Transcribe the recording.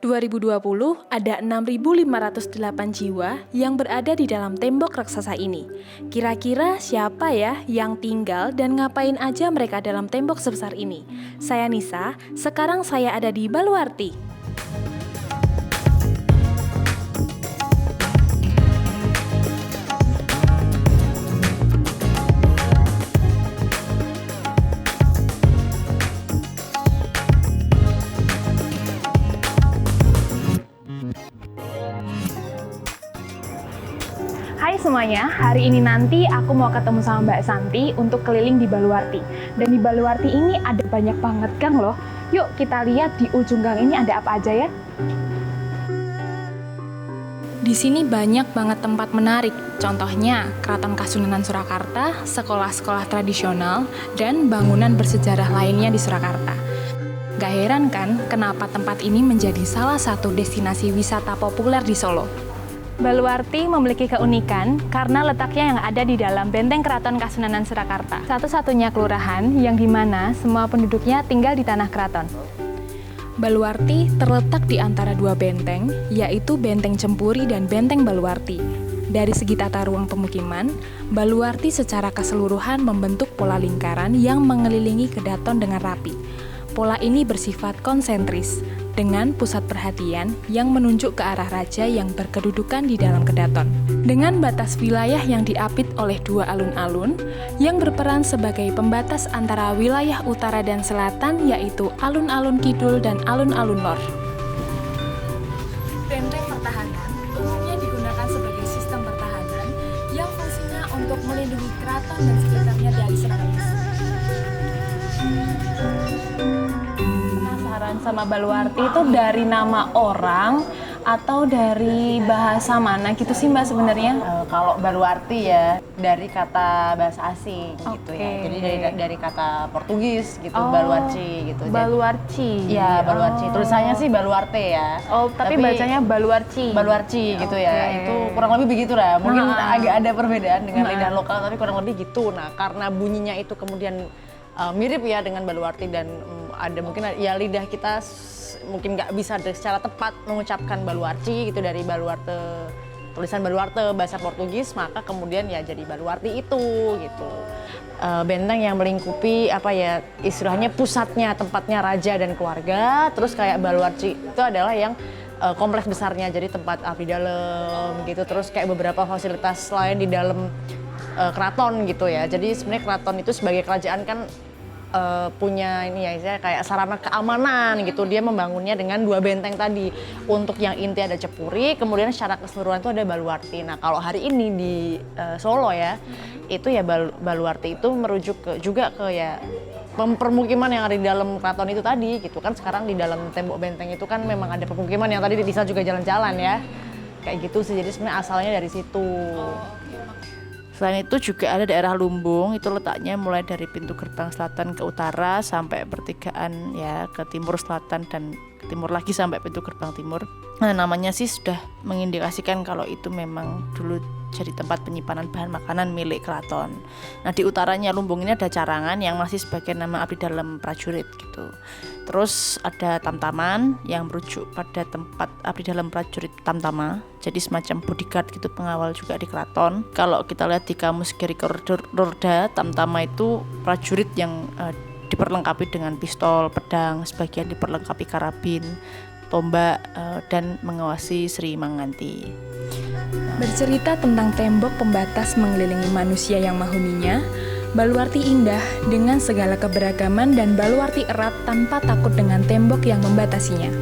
2020 ada 6.508 jiwa yang berada di dalam tembok raksasa ini. Kira-kira siapa ya yang tinggal dan ngapain aja mereka dalam tembok sebesar ini? Saya Nisa, sekarang saya ada di Baluarti. Hai semuanya, hari ini nanti aku mau ketemu sama Mbak Santi untuk keliling di Baluarti. Dan di Baluarti ini ada banyak banget gang loh. Yuk kita lihat di ujung gang ini ada apa aja ya. Di sini banyak banget tempat menarik. Contohnya Keraton Kasunanan Surakarta, sekolah-sekolah tradisional, dan bangunan bersejarah lainnya di Surakarta. Gak heran kan kenapa tempat ini menjadi salah satu destinasi wisata populer di Solo. Baluarti memiliki keunikan karena letaknya yang ada di dalam benteng Keraton Kasunanan Surakarta. Satu-satunya kelurahan yang dimana semua penduduknya tinggal di tanah keraton. Baluarti terletak di antara dua benteng, yaitu Benteng Cempuri dan Benteng Baluarti. Dari segi tata ruang pemukiman, Baluarti secara keseluruhan membentuk pola lingkaran yang mengelilingi kedaton dengan rapi. Pola ini bersifat konsentris, dengan pusat perhatian yang menunjuk ke arah raja yang berkedudukan di dalam kedaton. Dengan batas wilayah yang diapit oleh dua alun-alun yang berperan sebagai pembatas antara wilayah utara dan selatan, yaitu alun-alun kidul dan alun-alun lor. Benteng pertahanan umumnya digunakan sebagai sistem pertahanan yang fungsinya untuk melindungi keraton dan sekitarnya dari serangan musuh. Sama Baluarti itu dari nama orang atau dari bahasa mana gitu sih Mbak sebenarnya? Kalau Baluarti ya dari kata bahasa asing gitu ya. Jadi dari kata Portugis gitu, Baluarci gitu. Baluarci. Iya, Baluarci. Tulisannya sih Baluarte ya. Oh, tapi bacanya Baluarci. Baluarci gitu ya. Itu kurang lebih begitu lah. Mungkin agak ada perbedaan dengan lidah lokal tapi kurang lebih gitu. Nah, karena bunyinya itu kemudian mirip ya dengan Baluarti dan ada mungkin ya lidah kita mungkin nggak bisa secara tepat mengucapkan Baluarci gitu dari Baluarte, tulisan Baluarte bahasa Portugis, maka kemudian ya jadi Baluarti itu gitu. Benteng yang melingkupi apa ya istilahnya pusatnya, tempatnya raja dan keluarga. Terus kayak Baluarci itu adalah yang kompleks besarnya, jadi tempat abdi dalam gitu. Terus kayak beberapa fasilitas lain di dalam keraton gitu ya. Jadi sebenarnya keraton itu sebagai kerajaan kan punya ini ya kayak sarana keamanan gitu. Dia membangunnya dengan dua benteng tadi. Untuk yang inti ada Cepuri, kemudian secara keseluruhan itu ada Baluarti. Nah kalau hari ini di Solo ya, itu ya Baluarti itu merujuk juga ke ya permukiman yang ada di dalam keraton itu tadi gitu kan. Sekarang di dalam tembok benteng itu kan memang ada pemukiman yang tadi bisa juga jalan-jalan ya. Kayak gitu sih, jadi sebenarnya asalnya dari situ. Selain itu juga ada daerah Lumbung, itu letaknya mulai dari pintu gerbang selatan ke utara sampai pertigaan ya ke timur selatan dan ke timur lagi sampai pintu gerbang timur. Nah, namanya sih sudah mengindikasikan kalau itu memang dulu jadi tempat penyimpanan bahan makanan milik keraton. Nah di utaranya Lumbung ini ada Carangan yang masih sebagai nama abdi dalam prajurit gitu. Terus ada Tamtaman yang merujuk pada tempat abdi dalam prajurit Tamtama, jadi semacam bodyguard gitu, pengawal juga di keraton. Kalau kita lihat di kamus Gericke Roorda, Tamtama itu prajurit yang diperlengkapi dengan pistol, pedang, sebagian diperlengkapi karabin, tombak, dan mengawasi Sri Manganti. Bercerita tentang tembok pembatas mengelilingi manusia yang menghuninya, Baluarti indah dengan segala keberagaman dan Baluarti erat tanpa takut dengan tembok yang membatasinya.